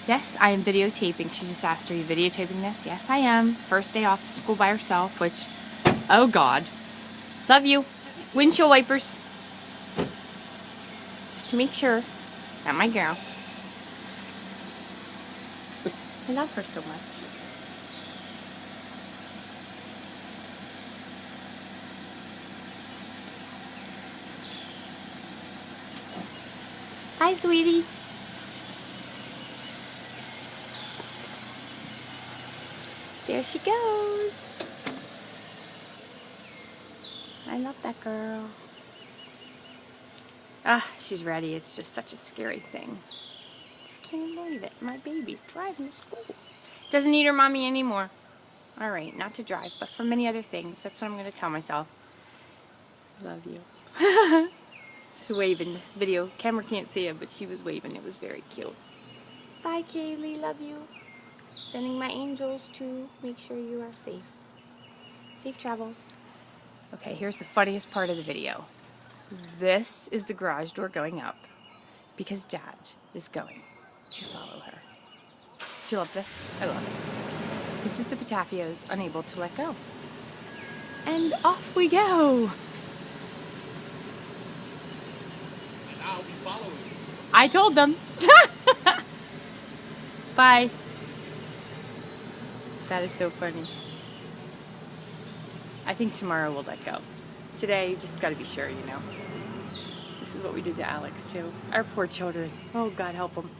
Yes, I am videotaping. She just asked, are you videotaping this? Yes, I am. First day off to school by herself, which, oh God. Love you. Windshield wipers. Just to make sure. Not my girl. I love her so much. Hi, sweetie. There she goes. I love that girl. Ah, she's ready. It's just such a scary thing. Just can't believe it. My baby's driving to school. Doesn't need her mommy anymore. All right, not to drive, but for many other things. That's what I'm going to tell myself. Love you. She's waving. This video camera can't see it, but she was waving. It was very cute. Bye, Kaylee. Love you. Sending my angels to make sure you are safe. Safe travels. Okay, here's the funniest part of the video. This is the garage door going up because Dad is going to follow her. Do you love this? I love it. This is the Patafios unable to let go. And off we go. And I'll be following you. I told them. Bye. That is so funny. I think tomorrow we'll let go. Today, you just got to be sure, you know. This is what we did to Alex, too. Our poor children. Oh, God help them.